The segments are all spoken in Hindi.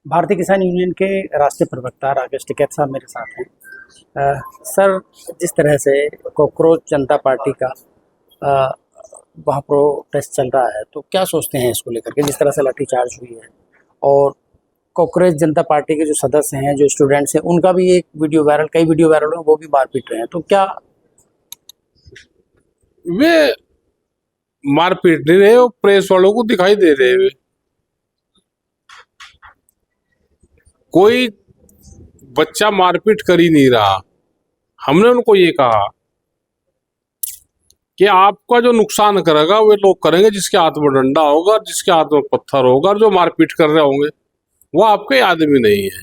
भारतीय किसान यूनियन के राष्ट्रीय प्रवक्ता राकेश टिकैत साहब मेरे साथ हैं। सर, जिस तरह से कॉकरोच जनता पार्टी का अ, वहाँ प्रोटेस्ट चल रहा है, तो क्या सोचते हैं इसको लेकर के? जिस तरह से लाठीचार्ज हुई है और कॉकरोच जनता पार्टी के जो सदस्य हैं, जो स्टूडेंट्स हैं, उनका भी एक वीडियो वायरल, कई वीडियो वायरल हुए, वो भी मार पीट रहे हैं, तो क्या? वे मारपीट नहीं रहे, वो प्रेस वालों को दिखाई दे रहे वे। कोई बच्चा मारपीट कर ही नहीं रहा। हमने उनको ये कहा कि आपका जो नुकसान करेगा वे लोग करेंगे जिसके हाथ में डंडा होगा, जिसके हाथ में पत्थर होगा, और जो मारपीट कर रहे होंगे वो आपके आदमी नहीं है।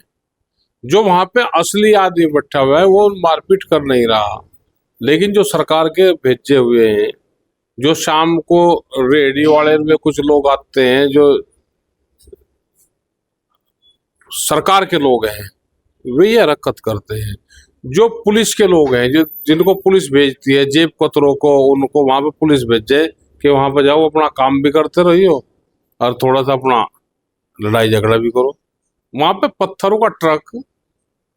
जो वहां पे असली आदमी बैठा हुआ है वो मारपीट कर नहीं रहा। लेकिन जो सरकार के भेजे हुए हैं, जो शाम को रेडियो वाले में कुछ लोग आते हैं, जो सरकार के लोग हैं, वे ये हरकत करते हैं। जो पुलिस के लोग हैं, जो जिनको पुलिस भेजती है, जेब कतरों को, उनको वहां पे पुलिस भेजे कि वहां पे जाओ, अपना काम भी करते रहियो और थोड़ा सा अपना लड़ाई झगड़ा भी करो। वहां पे पत्थरों का ट्रक,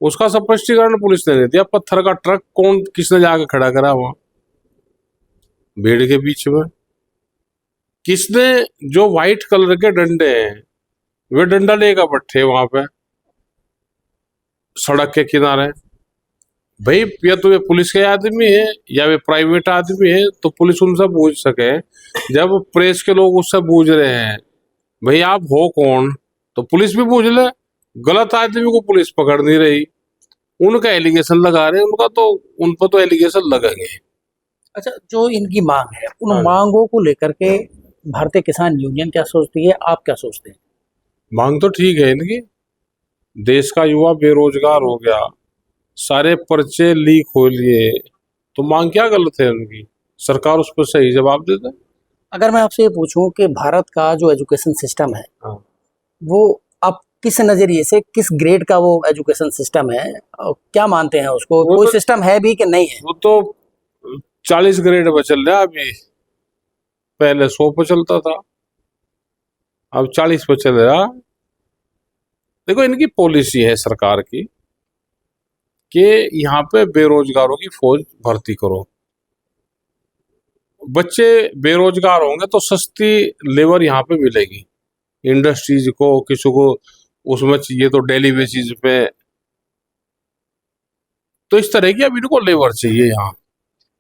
उसका स्पष्टीकरण पुलिस ने दे दिया। पत्थर का ट्रक कौन, किसने जाके खड़ा करा वहां भीड़ के बीच में? किसने? जो व्हाइट कलर के डंडे हैं, वे डंडा लेकर बैठे वहां पे सड़क के किनारे। भाई, या तो वे पुलिस के आदमी है या वे प्राइवेट आदमी है, तो पुलिस उनसे पूछ सके। जब प्रेस के लोग उससे पूछ रहे हैं भाई आप हो कौन, तो पुलिस भी पूछ ले। गलत आदमी को पुलिस पकड़ नहीं रही, उनका एलिगेशन लगा रहे हैं। उनका तो, उन पर तो एलिगेशन लगेंगे। अच्छा, जो इनकी मांग है, उन हाँ। मांगों को लेकर के भारतीय किसान यूनियन क्या सोचती है, आप क्या सोचते हैं? मांग तो ठीक है इनकी। देश का युवा बेरोजगार हो गया, सारे पर्चे लीक हो लिए, तो मांग क्या गलत है उनकी? सरकार उस पर सही जवाब दे दे। अगर मैं आपसे ये पूछूं कि भारत का जो एजुकेशन सिस्टम है, हाँ। वो आप किस नज़रिए से, किस ग्रेड का वो एजुकेशन सिस्टम है, और क्या मानते हैं उसको? वो कोई तो सिस्टम है भी कि नहीं है? वो तो 40 ग्रेड पर चल रहा है अभी। पहले 100 पर चलता था, अब 40 पर चल रहा। देखो, इनकी पॉलिसी है सरकार की कि यहाँ पे बेरोजगारों की फौज भर्ती करो। बच्चे बेरोजगार होंगे तो सस्ती लेबर यहाँ पे मिलेगी। इंडस्ट्रीज को, किसी को उसमें चाहिए तो डेली बेसिस पे, तो इस तरह की अब इनको लेबर चाहिए यहाँ।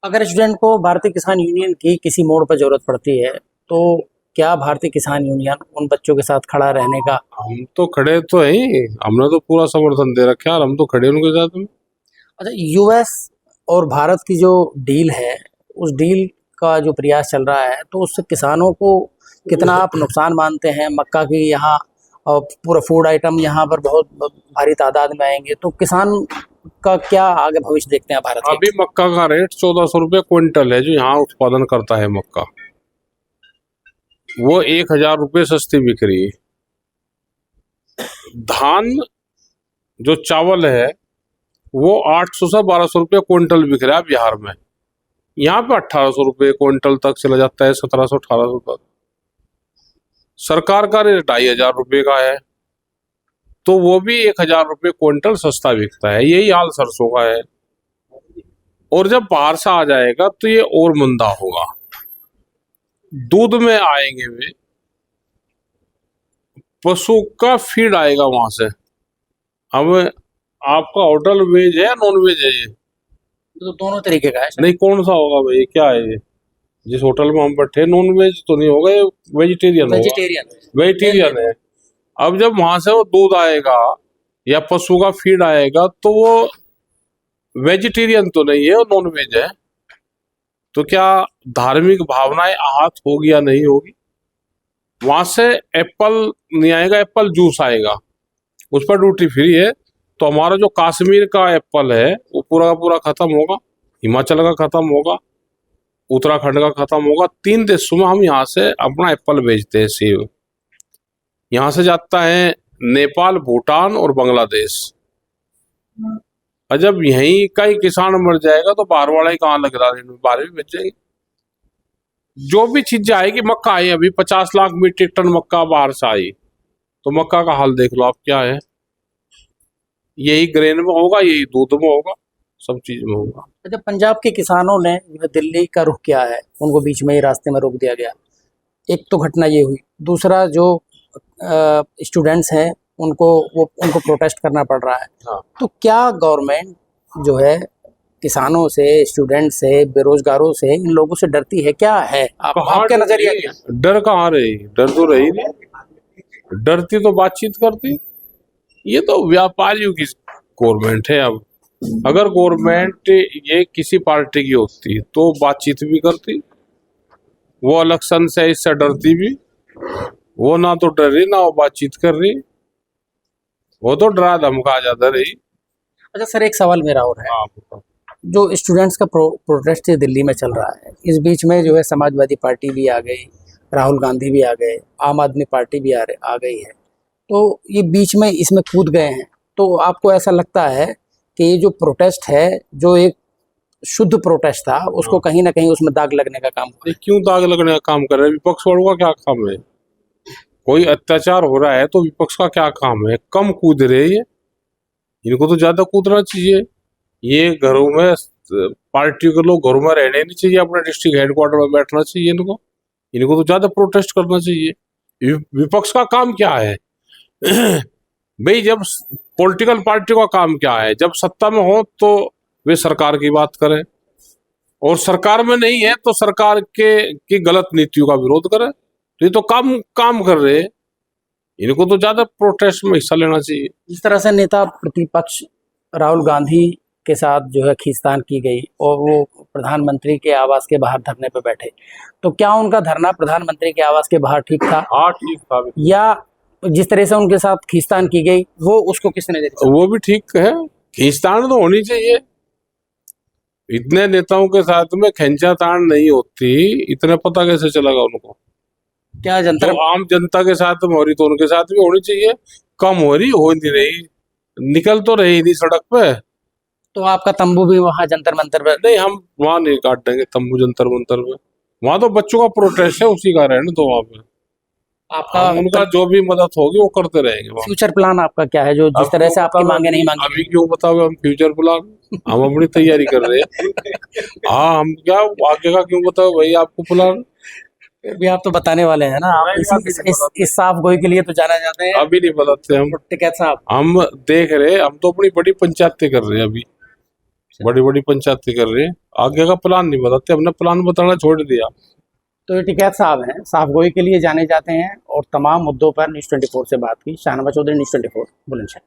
अगर स्टूडेंट को भारतीय किसान यूनियन की किसी मोड़ पर जरूरत पड़ती है, तो क्या भारतीय किसान यूनियन उन बच्चों के साथ खड़ा रहने का? हम तो खड़े तो हैं ही, हमने तो पूरा समर्थन दे रखा है और हम तो खड़े हैं उनके साथ में। अच्छा, यूएस और भारत की जो डील है, उस डील का जो प्रयास चल रहा है, तो उससे किसानों को कितना आप नुकसान मानते हैं? मक्का की यहाँ और पूरा फूड आइटम यहाँ पर बहुत भारी तादाद में आएंगे, तो किसान का क्या आगे भविष्य देखते हैं भारत अभी के? मक्का का रेट 1400 रुपये क्विंटल है, जो यहाँ उत्पादन करता है मक्का, वो 1000 रुपये सस्ती बिक रही है। धान, जो चावल है, वो 800 से 1200 रुपये क्विंटल बिक रहा है बिहार में। यहाँ पे 1800 रुपये क्विंटल तक चला जाता है, 1700 1800 तक। सरकार का रेट 2500 रुपये का है, तो वो भी 1000 रुपये क्विंटल सस्ता बिकता है। यही हाल सरसों का है। और जब बाहर से आ जाएगा तो ये और मंदा होगा। दूध में आएंगे वे, पशु का फीड आएगा वहां से। अब आपका होटल वेज है या नॉन वेज है ये? तो दोनों तरीके का है सर। नहीं, कौन सा होगा भाई, क्या है ये? जिस होटल में हम बैठे, नॉन वेज तो नहीं होगा, ये वेजिटेरियन होगा। वेजिटेरियन। वेजिटेरियन है। अब जब वहां से वो दूध आएगा या पशु का फीड आएगा, तो वो वेजिटेरियन तो नहीं है, वो नॉन वेज है। तो क्या धार्मिक भावनाएं आहत होगी या नहीं होगी? वहां से एप्पल नहीं आएगा, एप्पल जूस आएगा, उस पर ड्यूटी फ्री है। तो हमारा जो कश्मीर का एप्पल है वो पूरा का पूरा खत्म होगा, हिमाचल का खत्म होगा, उत्तराखंड का खत्म होगा। 3 देशों में हम यहाँ से अपना एप्पल भेजते हैं, सेब। यहाँ से जाता है नेपाल, भूटान और बांग्लादेश। और जब यहीं का ही किसान मर जाएगा तो बाहर वाला ही कहाँ लग रहा है, बाहर भी बेचेंगे। जो भी चीजें आएगी, मक्का आई अभी 50 लाख मीट्रिक टन मक्का बाहर से आई, तो मक्का का हाल देख लो आप क्या है। यही ग्रेन में होगा, यही दूध में होगा, सब चीज में होगा। अच्छा, पंजाब के किसानों ने जो दिल्ली का रुख किया है, उनको बीच में ही रास्ते में रोक दिया गया। एक तो घटना ये हुई, दूसरा जो स्टूडेंट्स हैं उनको प्रोटेस्ट करना पड़ रहा है। हाँ। तो क्या गवर्नमेंट जो है किसानों से, स्टूडेंट से, बेरोजगारों से, इन लोगों से डरती है क्या है? आपका नजरिया क्या है? डर कहाँ रही, डर तो रही नहीं। डरती तो बातचीत करती। ये तो व्यापारियों की गवर्नमेंट है। अब अगर गवर्नमेंट ये किसी पार्टी की होती तो बातचीत भी करती। वो इलेक्शन से इससे डरती भी, वो ना तो डर रही ना वो बातचीत कर रही, वो तो डरा धमका जाता रही। अच्छा सर, एक सवाल मेरा और है। हाँ, जो स्टूडेंट्स का प्रोटेस्ट दिल्ली में चल रहा है, इस बीच में जो है समाजवादी पार्टी भी आ गई, राहुल गांधी भी आ गए, आम आदमी पार्टी भी आ गई है। तो ये बीच में इसमें कूद गए हैं। तो आपको ऐसा लगता है कि ये जो प्रोटेस्ट है, जो एक शुद्ध प्रोटेस्ट था, उसको कहीं ना कहीं उसमें दाग लगने का काम हुआ? ये क्यों दाग लगने का काम कर रहे हैं? विपक्ष वालों का क्या काम है? कोई अत्याचार हो रहा है तो विपक्ष का क्या काम है? कम कूद रहे ये, इनको तो ज्यादा कूदना चाहिए। ये घरों में, पार्टी के लोग घरों में रहने नहीं चाहिए, अपने डिस्ट्रिक्ट हेडक्वार्टर में बैठना चाहिए। इनको तो ज्यादा प्रोटेस्ट करना चाहिए। विपक्ष का काम क्या है? भाई, जब पॉलिटिकल पार्टी का काम क्या है? जब सत्ता में हो तो वे सरकार की बात करें, और सरकार में नहीं है तो सरकार की गलत नीतियों का विरोध करें। तो ये तो काम कर रहे हैं, इनको तो ज्यादा प्रोटेस्ट में हिस्सा लेना चाहिए। जिस तरह से नेता प्रतिपक्ष राहुल गांधी के साथ जो है खींचतान की गई और वो प्रधानमंत्री के आवास के बाहर धरने पे बैठे, तो क्या उनका धरना प्रधानमंत्री के आवास के बाहर ठीक था? हाँ, ठीक था। या जिस तरह से उनके साथ खींचतान की गई, वो उसको किसने देखा? वो भी ठीक है, खींचतान तो होनी चाहिए। इतने नेताओं के साथ में खींचातान नहीं होती, इतने पता कैसे चलेगा उनको? क्या जनता जो आम जनता के साथ में हो रही तो उनके साथ भी होनी चाहिए। कम हो नहीं रही, निकल तो रही नहीं सड़क पे। तो आपका तंबू भी वहां जंतर मंतर पर? नहीं, हम वहां नहीं काट देंगे तंबू जंतर मंतर पे। वहां तो बच्चों का प्रोटेस्ट है, उसी का रहने तो वहां पे आपका उनका जो भी मदद होगी वो करते रहेंगे वहाँ। फ्यूचर प्लान आपका क्या है, जो जिस तरह से आपकी मांगे नहीं मांगी? अभी क्यों बताओ हम फ्यूचर प्लान? हम अपनी तैयारी कर रहे हैं। हाँ, हम क्या आगे का क्यों बताओ भाई आपको प्लान? भी आप तो बताने वाले हैं ना, आप इस साफ गोई के लिए तो जाना जाते हैं। अभी नहीं बताते हम। टिकैत साहब, हम देख रहे, हम तो अपनी बड़ी पंचायतें कर रहे हैं अभी, बड़ी बड़ी पंचायतें कर रहे हैं। आगे का प्लान नहीं बताते, हमने प्लान बताना छोड़ दिया। तो ये टिकैत साहब हैं, साफ गोई के लिए जाने जाते हैं और तमाम मुद्दों पर न्यूज़ 24 से बात की। शाहनवाज चौधरी, न्यूज़ 24, बुलंदशहर।